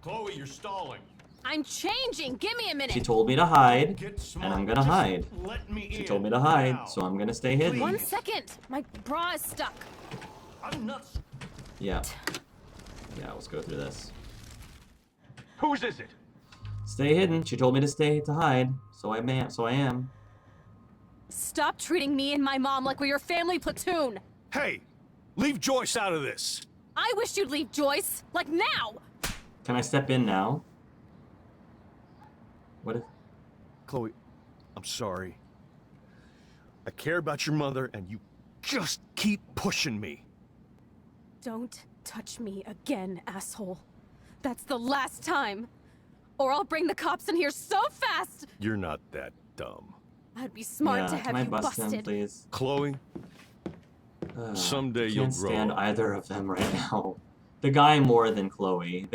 Chloe, you're stalling. I'm changing. Give me a minute. She told me to hide, Get smart. and I'm gonna hide. Let me in. She told me to hide, now. so I'm gonna stay hidden. 1 second. My bra is stuck. I'm nuts. Yeah. Yeah, let's go through this. Whose is it? Stay hidden. She told me to hide, so I am. Stop treating me and my mom like we're your family platoon. Hey, leave Joyce out of this. I wish you'd leave Joyce, like now. Can I step in now? What if... Chloe, I'm sorry. I care about your mother, and you just keep pushing me. Don't touch me again, asshole. That's the last time. Or I'll bring the cops in here so fast. You're not that dumb. I'd be smart to have can I you bust busted. him, please? Chloe, someday you'll can't grow stand up. either of them right now. The guy more than Chloe,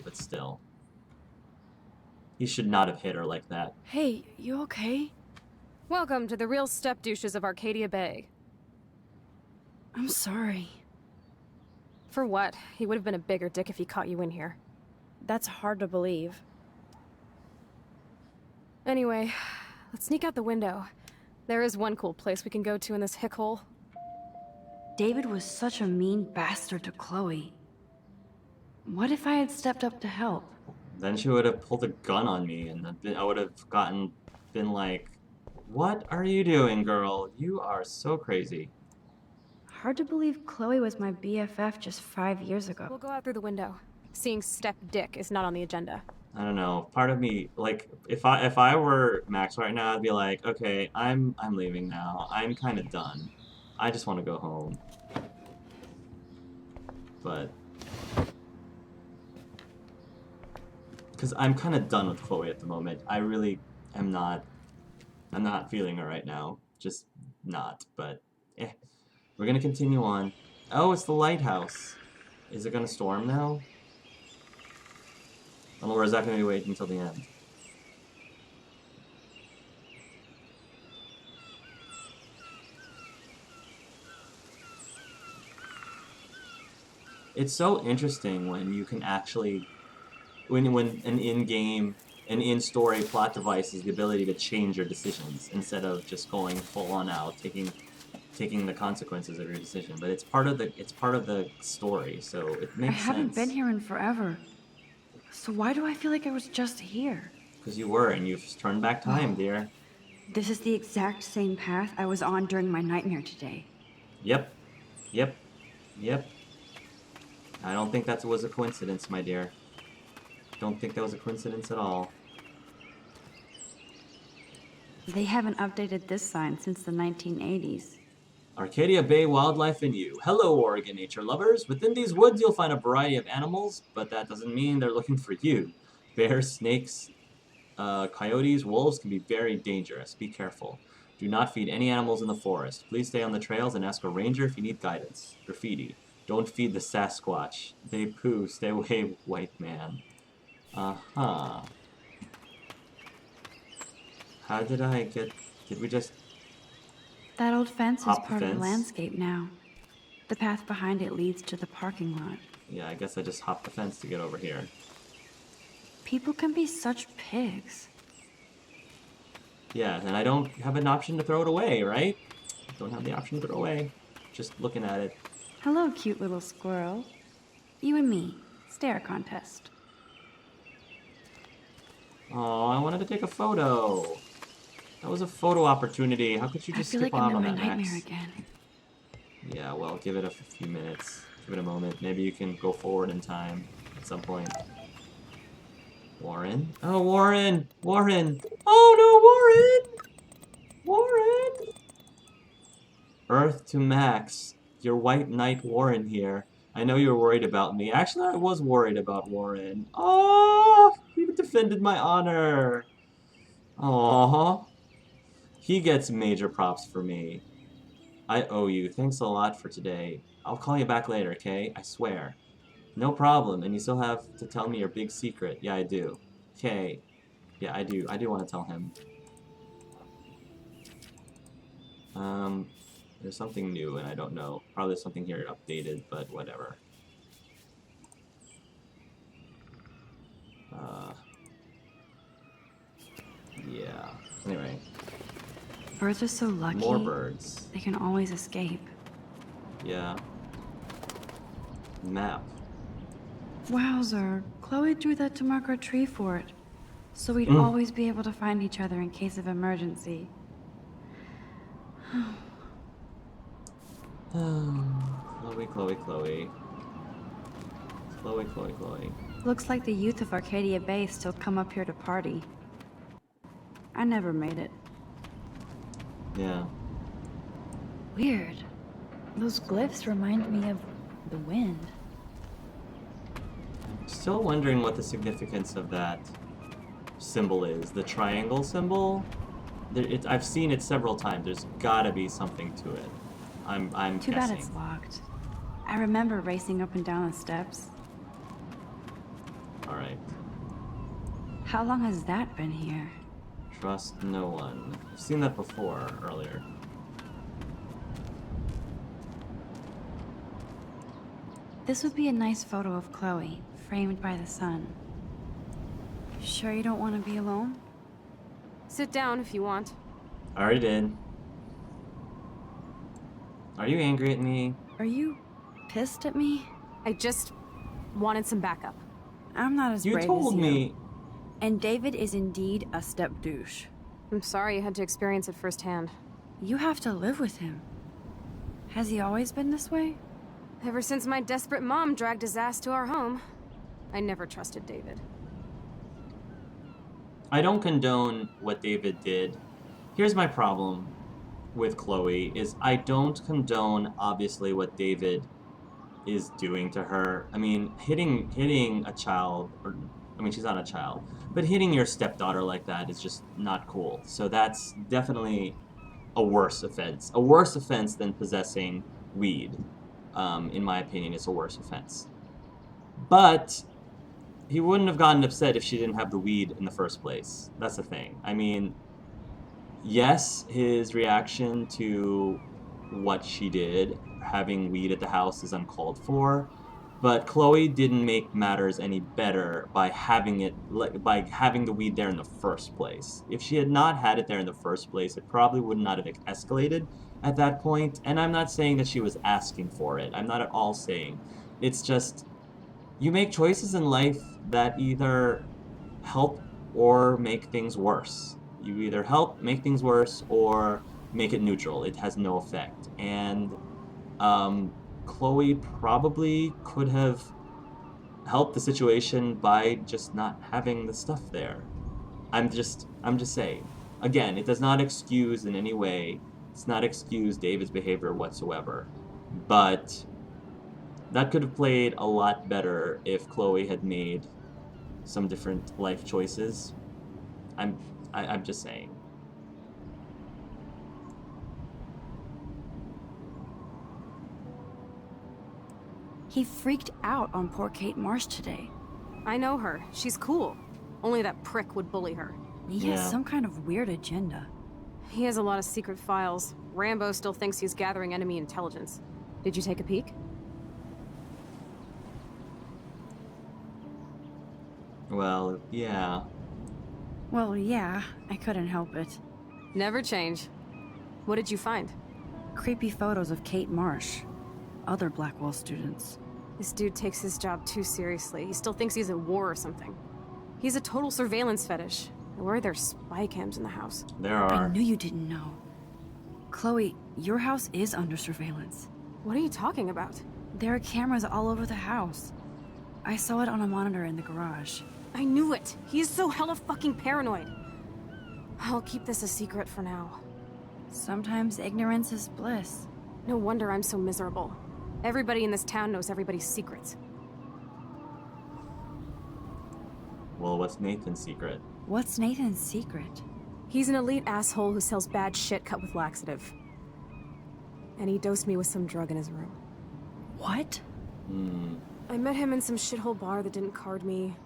but still. He should not have hit her like that. Hey, you okay? Welcome to the real step douches of Arcadia Bay. I'm sorry. For what? He would have been a bigger dick if he caught you in here. That's hard to believe. Anyway, let's sneak out the window. There is one cool place we can go to in this hick hole. David was such a mean bastard to Chloe. What if I had stepped up to help? Then she would have pulled a gun on me, and I would have been like, "What are you doing, girl? You are so crazy." Hard to believe Chloe was my BFF just 5 years ago. We'll go out through the window. Seeing step dick is not on the agenda. I don't know. Part of me, like, if I were Max right now, I'd be like, okay, I'm leaving now. I'm kind of done. I just want to go home. But because I'm kind of done with Chloe at the moment. I really am not. I'm not feeling her right now. Just not. But we're gonna continue on. Oh, it's the lighthouse. Is it gonna storm now? Or is that going to be waiting until the end? It's so interesting when you can actually, when an in-game, an in-story plot device is the ability to change your decisions instead of just going full on out, taking the consequences of your decision. But it's part of the story, so it makes sense. I haven't been here in forever. So why do I feel like I was just here? Because you were, and you've turned back time, dear. This is the exact same path I was on during my nightmare today. Yep. I don't think that was a coincidence, my dear. Don't think that was a coincidence at all. They haven't updated this sign since the 1980s. Arcadia Bay Wildlife and You. Hello, Oregon nature lovers. Within these woods, you'll find a variety of animals, but that doesn't mean they're looking for you. Bears, snakes, coyotes, wolves can be very dangerous. Be careful. Do not feed any animals in the forest. Please stay on the trails and ask a ranger if you need guidance. Graffiti. Don't feed the Sasquatch. They poo. Stay away, white man. Uh-huh. How did I get... Did we just... That old fence is Hop the part of the fence? landscape now. The path behind it leads to the parking lot. Yeah, I guess I just hopped the fence to get over here. People can be such pigs. Yeah, and I don't have an option to throw it away, right? Don't have the option to throw it away. Just looking at it. Hello, cute little squirrel. You and me. Stare contest. Oh, I wanted to take a photo. That was a photo opportunity. How could you just I feel skip like out I'm on in my that, nightmare Max? again. Yeah, well, give it a few minutes. Give it a moment. Maybe you can go forward in time at some point. Warren? Oh, Warren! Warren! Oh, no, Warren! Warren! Earth to Max. Your white knight Warren here. I know you were worried about me. Actually, I was worried about Warren. Oh, he defended my honor. Aww. He gets major props for me. I owe you. Thanks a lot for today. I'll call you back later, okay? I swear. No problem. And you still have to tell me your big secret. Yeah, I do. Okay. Yeah, I do. I do want to tell him. There's something new and I don't know. Probably something here updated, but whatever. Yeah. Anyway, Birds are so lucky. more birds. They can always escape. Yeah. Map. Wowzer. Chloe drew that to mark our tree fort. So we'd Mm. always be able to find each other in case of emergency. Chloe, Chloe, Chloe. Chloe, Chloe, Chloe. Looks like the youth of Arcadia Bay still come up here to party. I never made it. Yeah. Weird. Those glyphs remind me of the wind. Still wondering what the significance of that symbol is. The triangle symbol? I've seen it several times. There's gotta be something to it. I'm Too guessing. bad it's locked. I remember racing up and down the steps. Alright. How long has that been here? Trust no one. I've seen that before, earlier. This would be a nice photo of Chloe, framed by the sun. Sure you don't want to be alone? Sit down if you want. I already did. Are you angry at me? Are you pissed at me? I just wanted some backup. I'm not as You brave told as you. me. And David is indeed a step douche. I'm sorry you had to experience it firsthand. You have to live with him. Has he always been this way? Ever since my desperate mom dragged his ass to our home, I never trusted David. I don't condone what David did. Here's my problem with Chloe is I don't condone obviously what David is doing to her. I mean, hitting a child, or I mean, she's not a child, but hitting your stepdaughter like that is just not cool. So that's definitely a worse offense. A worse offense than possessing weed. In my opinion, it's a worse offense. But he wouldn't have gotten upset if she didn't have the weed in the first place. That's the thing. I mean, yes, his reaction to what she did, having weed at the house, is uncalled for. But Chloe didn't make matters any better by having the weed there in the first place. If she had not had it there in the first place, it probably would not have escalated at that point. And I'm not saying that she was asking for it. I'm not at all saying. It's just, you make choices in life that either help or make things worse. You either help make things worse or make it neutral. It has no effect. And Chloe probably could have helped the situation by just not having the stuff there. I'm just saying. Again, it does not excuse in any way. It's not excuse David's behavior whatsoever. But that could have played a lot better if Chloe had made some different life choices. I'm just saying. He freaked out on poor Kate Marsh today. I know her. She's cool. Only that prick would bully her. He Yeah. has some kind of weird agenda. He has a lot of secret files. Rambo still thinks he's gathering enemy intelligence. Did you take a peek? Well, yeah. Well, yeah, I couldn't help it. Never change. What did you find? Creepy photos of Kate Marsh. Other Blackwell students. This dude takes his job too seriously. He still thinks he's at war or something. He's a total surveillance fetish. Where are there spy cams in the house? There I are. knew you didn't know. Chloe, your house is under surveillance. What are you talking about? There are cameras all over the house. I saw it on a monitor in the garage. I knew it! He's so hella fucking paranoid. I'll keep this a secret for now. Sometimes ignorance is bliss. No wonder I'm so miserable. Everybody in this town knows everybody's secrets. Well, what's Nathan's secret? What's Nathan's secret? He's an elite asshole who sells bad shit cut with laxative. And he dosed me with some drug in his room. What? I met him in some shithole bar that didn't card me.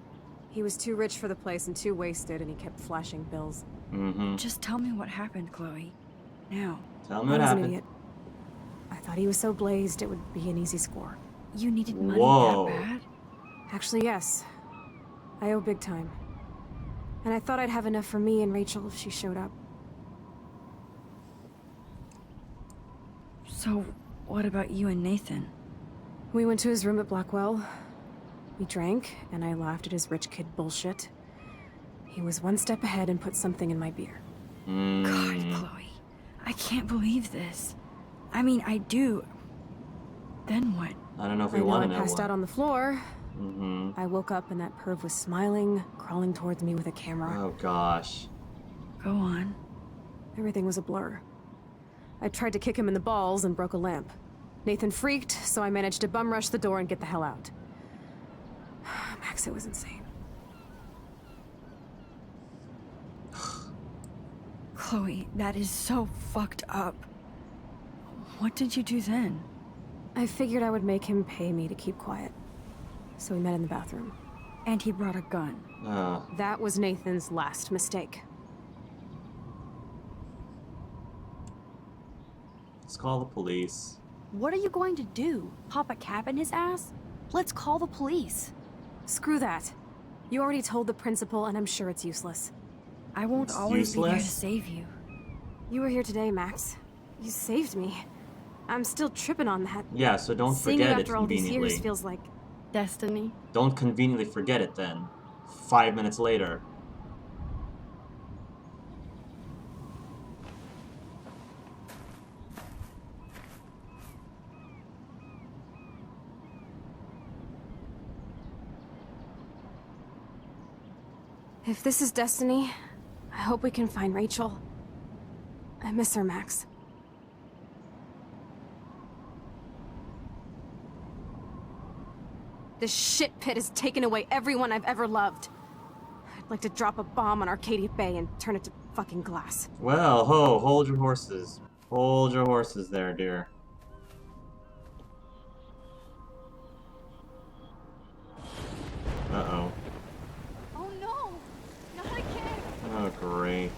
He was too rich for the place and too wasted, and he kept flashing bills. Just tell me what happened, Chloe. Now. Tell me I what was an happened. idiot. I thought he was so blazed it would be an easy score. You needed money Whoa. that bad? Actually, yes. I owe big time. And I thought I'd have enough for me and Rachel if she showed up. So, what about you and Nathan? We went to his room at Blackwell. We drank, and I laughed at his rich kid bullshit. He was one step ahead and put something in my beer. God, Chloe. I can't believe this. I mean, I do. Then what? I don't know if we I know want I to know passed what. out on the floor. Mm-hmm. I woke up and that perv was smiling, crawling towards me with a camera. Oh gosh. Go on. Everything was a blur. I tried to kick him in the balls and broke a lamp. Nathan freaked, so I managed to bum rush the door and get the hell out. Max, it was insane. Chloe, that is so fucked up. What did you do then? I figured I would make him pay me to keep quiet. So we met in the bathroom. And he brought a gun. That was Nathan's last mistake. Let's call the police. What are you going to do? Pop a cap in his ass? Let's call the police. Screw that. You already told the principal, and I'm sure it's useless. I won't It's always be here to useless? save you. You were here today, Max. You saved me. I'm still tripping on that. Yeah, so don't Seeing you forget it after all these conveniently. years feels like... Destiny? Don't conveniently forget it then. 5 minutes later. If this is destiny, I hope we can find Rachel. I miss her, Max. This shit pit has taken away everyone I've ever loved. I'd like to drop a bomb on Arcadia Bay and turn it to fucking glass. Well, hold your horses. Hold your horses there, dear. Uh-oh. Oh no! Not again! Oh, great.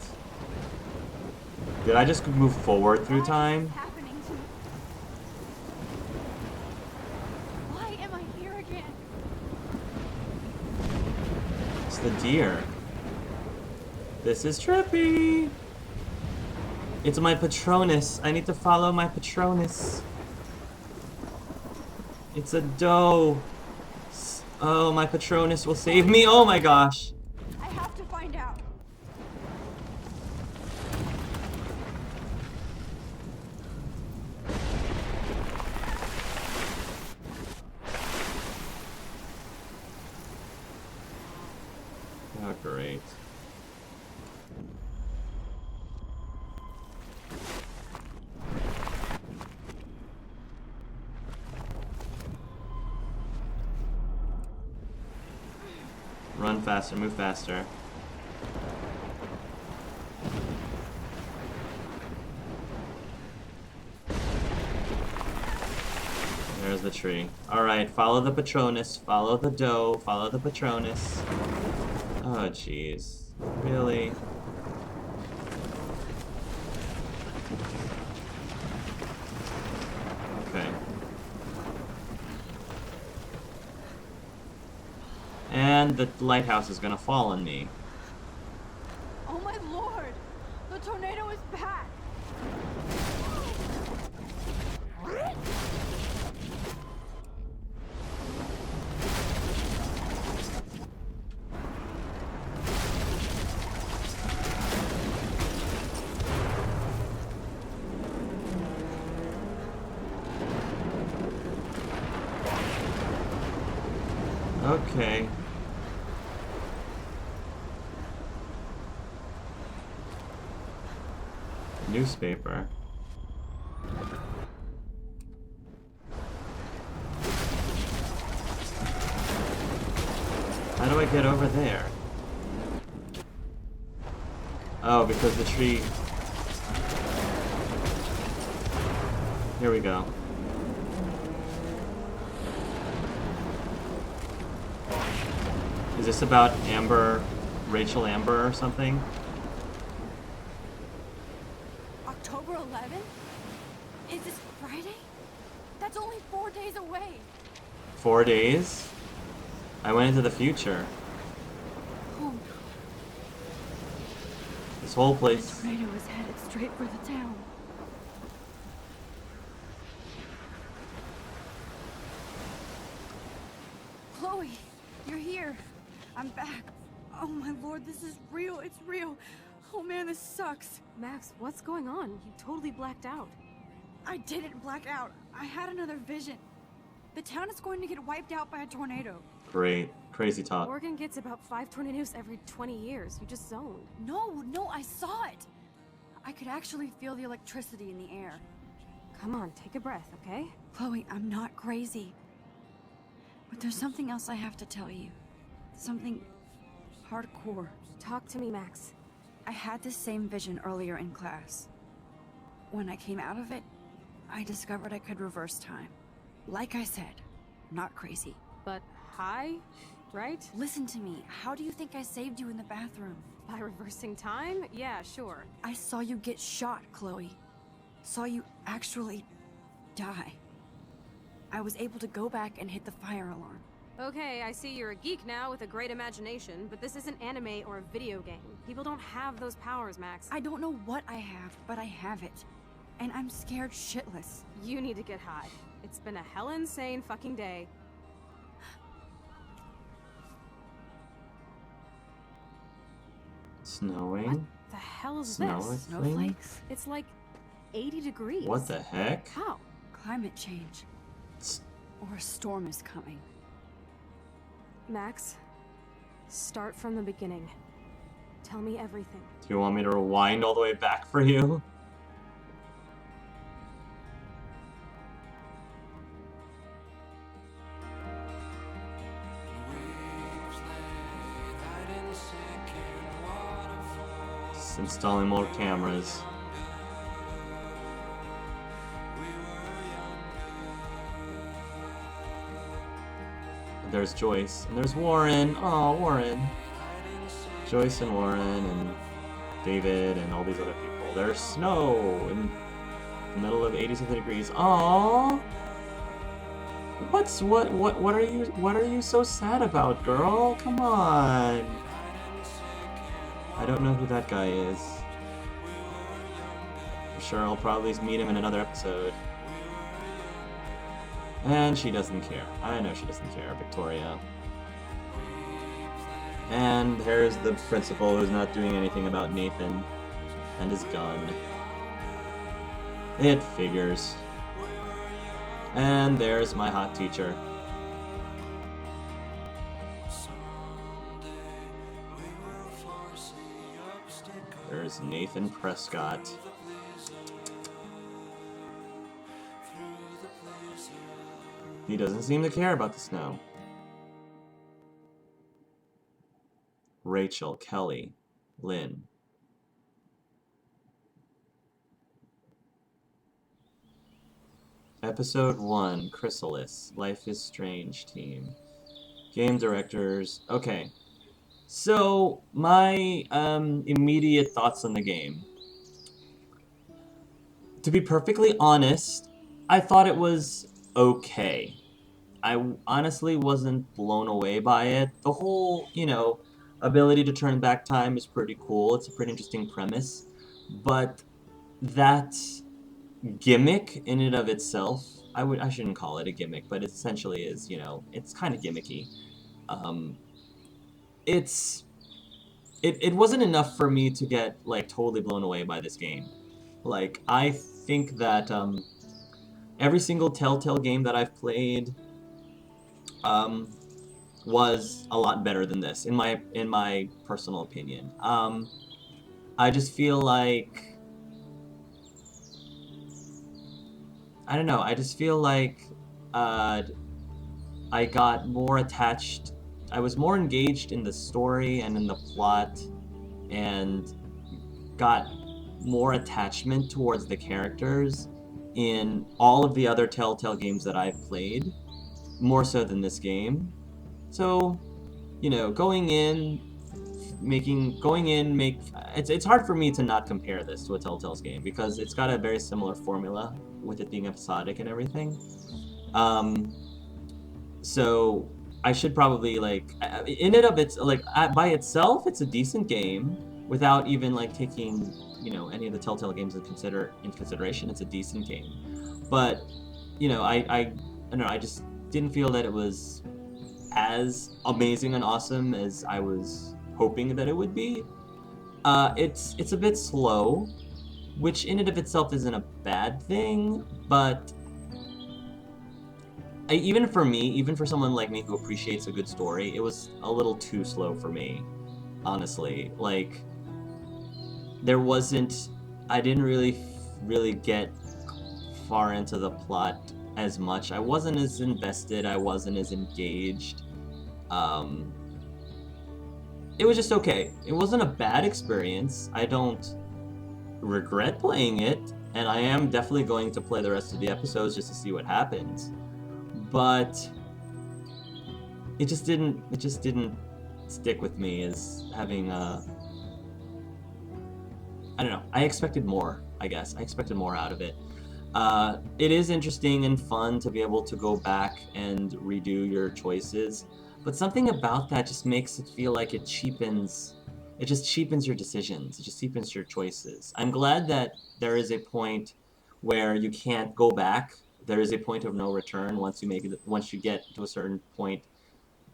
Did I just move forward through time? Happening to me? Why am I here again? It's the deer. This is trippy. It's my Patronus. I need to follow my Patronus. It's a doe. Oh, my Patronus will save me. Oh my gosh. I have to find out. Oh, great. Run faster, move faster. There's the tree. Alright, follow the Patronus, follow the doe, follow the Patronus. Oh, jeez. Really? Okay. And the lighthouse is gonna fall on me. Oh my lord! The tornado is back! Okay. Newspaper. How do I get over there? Oh, because the tree... Here we go. Is this about Amber, Rachel Amber or something? October 11th? Is this Friday? That's only 4 days away. 4 days? I went into the future. This whole place. The tornado is headed straight for the town. Chloe, you're here. I'm back. Oh my lord, this is real. It's real. Oh man, this sucks. Max, what's going on? You totally blacked out. I didn't black out. I had another vision. The town is going to get wiped out by a tornado. Great. Crazy talk. Oregon gets about 5 tornadoes every 20 years. You just zoned. No, I saw it. I could actually feel the electricity in the air. Come on, take a breath, okay? Chloe, I'm not crazy. But there's something else I have to tell you. Something hardcore. Talk to me, Max. I had this same vision earlier in class. When I came out of it, I discovered I could reverse time. Like I said, not crazy. But high, right? Listen to me. How do you think I saved you in the bathroom? By reversing time? Yeah, sure. I saw you get shot, Chloe. Saw you actually die. I was able to go back and hit the fire alarm. Okay, I see you're a geek now with a great imagination, but this isn't anime or a video game. People don't have those powers, Max. I don't know what I have, but I have it. And I'm scared shitless. You need to get high. It's been a hell insane fucking day. Snowing? What the hell is Snowing? this? Snowflakes? It's like 80 degrees. What the heck? How? Climate change. Or a storm is coming. Max, start from the beginning. Tell me everything. Do you want me to rewind all the way back for you? Just installing more cameras. There's Joyce, and there's Warren. Oh, Warren. Joyce and Warren and David and all these other people. There's snow in the middle of 80-something degrees. Aww. What are you so sad about, girl? Come on. I don't know who that guy is. I'm sure I'll probably meet him in another episode. And she doesn't care. I know she doesn't care, Victoria. And there's the principal who's not doing anything about Nathan and his gun. It figures. And there's my hot teacher. There's Nathan Prescott. He doesn't seem to care about the snow. Rachel, Kelly, Lynn. Episode 1, Chrysalis, Life is Strange team. Game directors. Okay. So, my immediate thoughts on the game. To be perfectly honest, I thought it was okay. I honestly wasn't blown away by it. The whole, ability to turn back time is pretty cool. It's a pretty interesting premise. But that gimmick in and of itself, I shouldn't call it a gimmick, but it essentially is, it's kind of gimmicky. It wasn't enough for me to get, totally blown away by this game. I think that, every single Telltale game that I've played, was a lot better than this, in my personal opinion. I just feel like, I don't know, I just feel like I got more attached, I was more engaged in the story and in the plot, and got more attachment towards the characters in all of the other Telltale games that I've played, more so than this game. So, going in, it's hard for me to not compare this to a Telltale's game, because it's got a very similar formula with it being episodic and everything. So I should probably, in and of its, by itself, it's a decent game. without even like taking, you know, any of the Telltale games in consideration, it's a decent game. But, you know, I don't know, I just didn't feel that it was as amazing and awesome as I was hoping that it would be. It's a bit slow, which in and of itself isn't a bad thing, but even for me, even for someone like me who appreciates a good story, it was a little too slow for me, honestly. Like, there wasn't, I didn't really get far into the plot as much. I wasn't as invested, I wasn't as engaged. Um, it was just okay. It wasn't a bad experience. I don't regret playing it, and I am definitely going to play the rest of the episodes just to see what happens. But it just didn't stick with me as having a, I don't know. I expected more, I guess. I expected more out of it. It is interesting and fun to be able to go back and redo your choices, but something about that just makes it feel like it just cheapens your decisions. It just cheapens your choices. I'm glad that there is a point where you can't go back. There is a point of no return once you get to a certain point.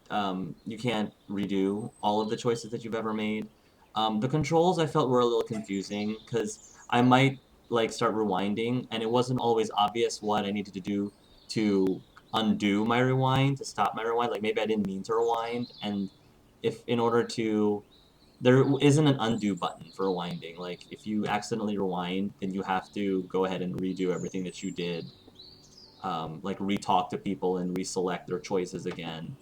You can't redo all of the choices that you've ever made. The controls I felt were a little confusing because I might like start rewinding and it wasn't always obvious what I needed to do to undo my rewind, to stop my rewind. Like maybe I didn't mean to rewind, and if in order to, there isn't an undo button for rewinding. Like if you accidentally rewind, then you have to go ahead and redo everything that you did. Like re-talk to people and reselect their choices again.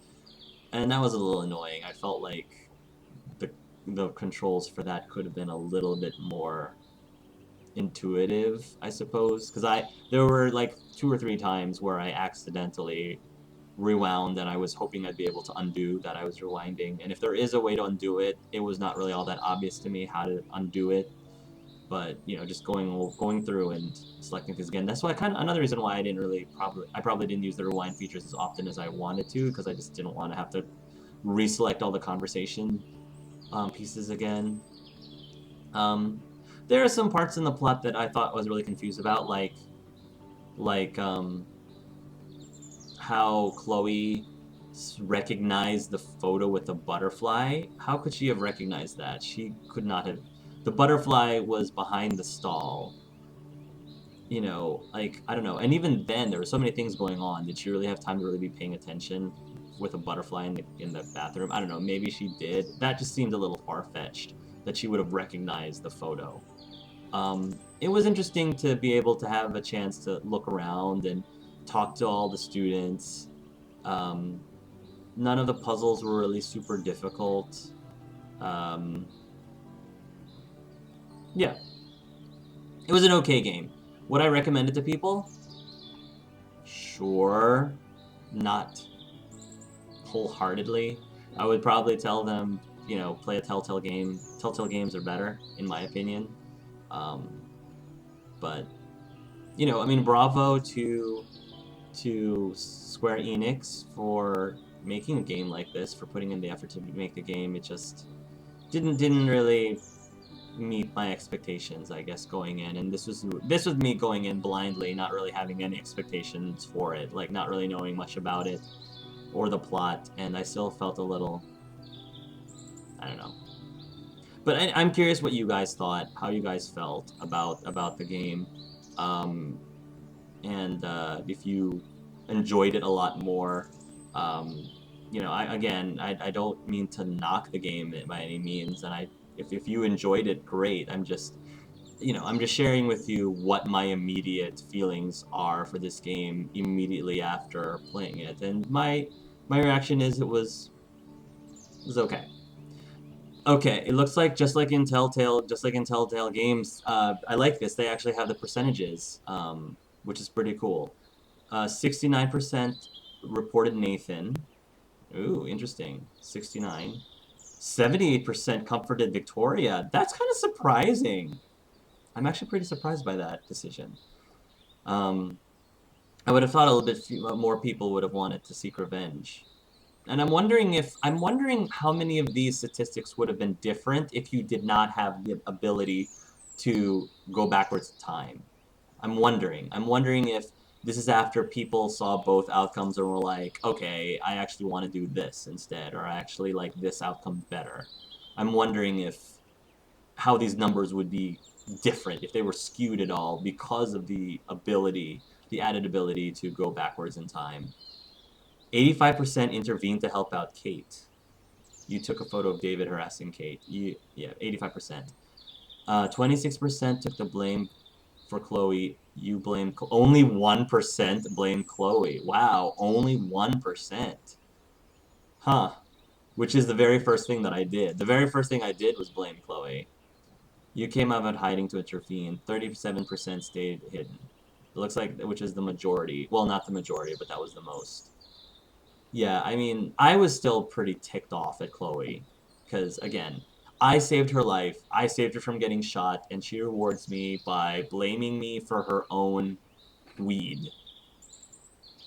And that was a little annoying. I felt like the the controls for that could have been a little bit more intuitive, I suppose, because there were like 2 or 3 times where I accidentally rewound and I was hoping I'd be able to undo that I was rewinding. And if there is a way to undo it, it was not really all that obvious to me how to undo it. But you know, just going through and selecting things again. That's why another reason why I probably didn't use the rewind features as often as I wanted to, because I just didn't want to have to reselect all the conversation pieces again. Um, there are some parts in the plot that I thought I was really confused about, like how Chloe recognized the photo with the butterfly. How could she have recognized that? She could not have. The butterfly was behind the stall. You know, like, I don't know. And even then, there were so many things going on. Did she really have time to really be paying attention with a butterfly in the bathroom? I don't know. Maybe she did. That just seemed a little far-fetched, that she would have recognized the photo. It was interesting to be able to have a chance to look around and talk to all the students. Um, None of the puzzles were really super difficult. Um, yeah, it was an okay game. Would I recommend it to people? Sure. Not wholeheartedly. I would probably tell them, you know, play a Telltale game. Telltale games are better, in my opinion. Um, but, you know, I mean, bravo to Square Enix for making a game like this, for putting in the effort to make the game. It just didn't really meet my expectations, I guess, going in. And this was me going in blindly, not really having any expectations for it, like not really knowing much about it or the plot, and I still felt a little, I don't know. But I'm curious what you guys thought, how you guys felt about the game, um, and if you enjoyed it a lot more. Um, you know, I don't mean to knock the game by any means, and if you enjoyed it, great. I'm just, you know, I'm just sharing with you what my immediate feelings are for this game immediately after playing it, and my reaction is it was okay. Okay, it looks like just like in Telltale games, I like this. They actually have the percentages, which is pretty cool. 69% reported Nathan. Ooh, interesting. 69. 78% comforted Victoria. That's kind of surprising. I'm actually pretty surprised by that decision. Um, I would have thought a little bit more people would have wanted to seek revenge. And I'm wondering how many of these statistics would have been different if you did not have the ability to go backwards in time. I'm wondering if this is after people saw both outcomes and were like, okay, I actually want to do this instead, or I actually like this outcome better. I'm wondering if how these numbers would be different, if they were skewed at all because of the ability, the added ability to go backwards in time. 85% intervened to help out Kate. You took a photo of David harassing Kate. Yeah, 85%. 26% took the blame for Chloe. You blame only 1% blame Chloe. Wow, only 1%. Huh. Which is the very first thing that I did. The very first thing I did was blame Chloe. You came out of hiding to intervene. 37% stayed hidden. It looks like, which is the majority. Well, not the majority, but that was the most. Yeah, I mean, I was still pretty ticked off at Chloe. Because, again, I saved her life. I saved her from getting shot, and she rewards me by blaming me for her own weed.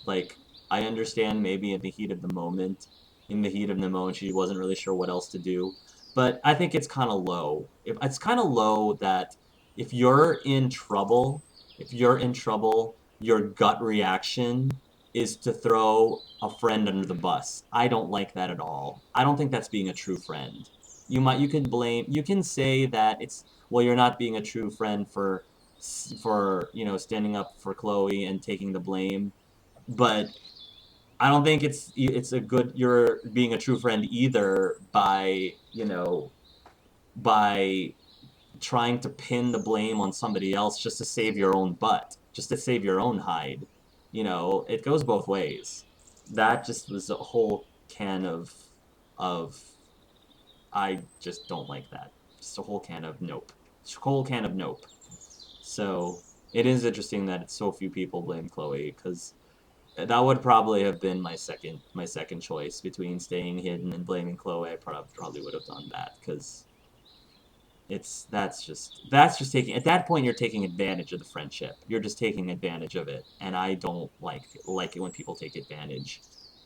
Like, I understand maybe in the heat of the moment, she wasn't really sure what else to do. But I think it's kind of low. It's kind of low that if you're in trouble, your gut reaction is to throw a friend under the bus. I don't like that at all. I don't think that's being a true friend. You can say that it's, well, you're not being a true friend for, standing up for Chloe and taking the blame, but I don't think it's a good, you're being a true friend either by, by trying to pin the blame on somebody else just to save your own butt, just to save your own hide. It goes both ways. That just was a whole can of I just don't like that. Just a whole can of nope. Just a whole can of nope. So it is interesting that it's so few people blame Chloe, because that would probably have been my second choice between staying hidden and blaming Chloe. I probably would have done that, because that's just taking, at that point you're taking advantage of the friendship. You're just taking advantage of it, and I don't like it when people take advantage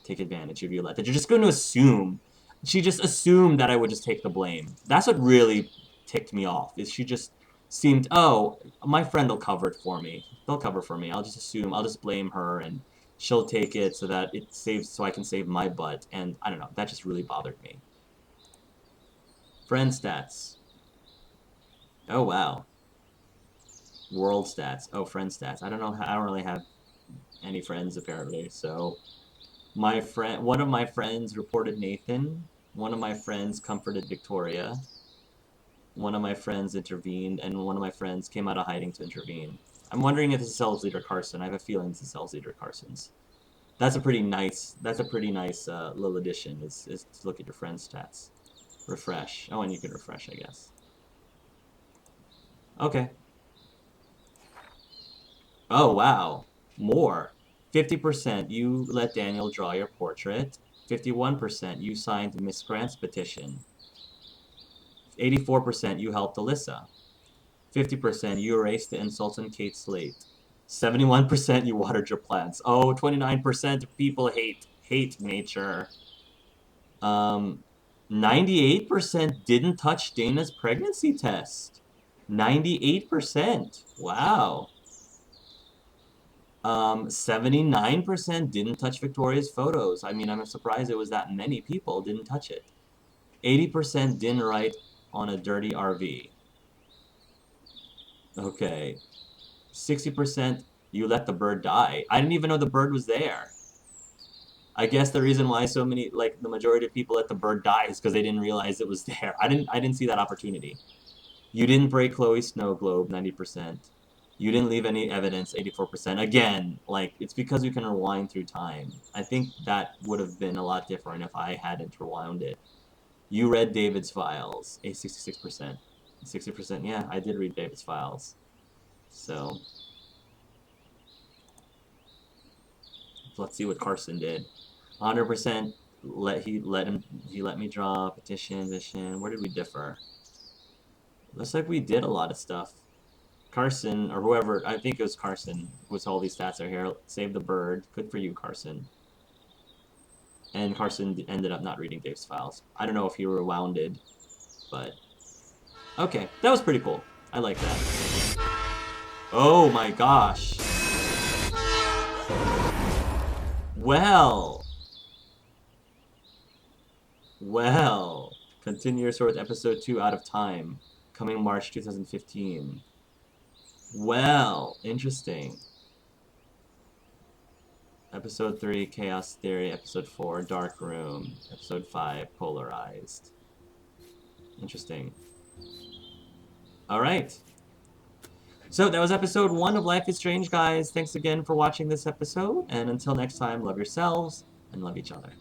of you like that. You're just going to assume. She just assumed that I would just take the blame. That's what really ticked me off. Is she just seemed, oh, my friend will cover it for me. They'll cover for me. I'll just blame her, and she'll take it so that so I can save my butt. And I don't know. That just really bothered me. Friend stats. Oh wow. World stats. Oh, friend stats. I don't know. I don't really have any friends apparently. So one of my friends reported Nathan. One of my friends comforted Victoria. One of my friends intervened, and one of my friends came out of hiding to intervene. I'm wondering if this is Cells Leader Carson. I have a feeling this is Cells Leader Carson's. That's a pretty nice little addition, is to look at your friend's stats. Refresh. Oh, and you can refresh, I guess. Okay. Oh, wow. More. 50% you let Daniel draw your portrait. 51% you signed Miss Grant's petition. 84% you helped Alyssa. 50% you erased the insults on Kate's slate. 71% you watered your plants. Oh, 29% of people hate nature. 98% didn't touch Dana's pregnancy test. 98%. Wow. 79% didn't touch Victoria's photos. I mean, I'm surprised it was that many people didn't touch it. 80% didn't write on a dirty RV. Okay. 60% you let the bird die. I didn't even know the bird was there. I guess the reason why so many, like the majority of people let the bird die is because they didn't realize it was there. I didn't see that opportunity. You didn't break Chloe's snow globe, 90%. You didn't leave any evidence, 84%. Again, like, it's because you can rewind through time. I think that would have been a lot different if I hadn't rewound it. You read David's files, 66%. 60%, yeah, I did read David's files. So, let's see what Carson did. 100% he let me draw petition. Where did we differ? Looks like we did a lot of stuff. Carson, or whoever, I think it was Carson, was all these stats are here. Save the bird. Good for you, Carson. And Carson ended up not reading Dave's files. I don't know if he rewounded, but... Okay, that was pretty cool. I like that. Oh my gosh. Well. Well. Continue your story with episode 2 Out of Time. Coming March 2015. Well. Interesting. Episode 3, Chaos Theory. Episode 4, Dark Room. Episode 5, Polarized. Interesting. Alright. So that was episode 1 of Life is Strange, guys. Thanks again for watching this episode. And until next time, love yourselves and love each other.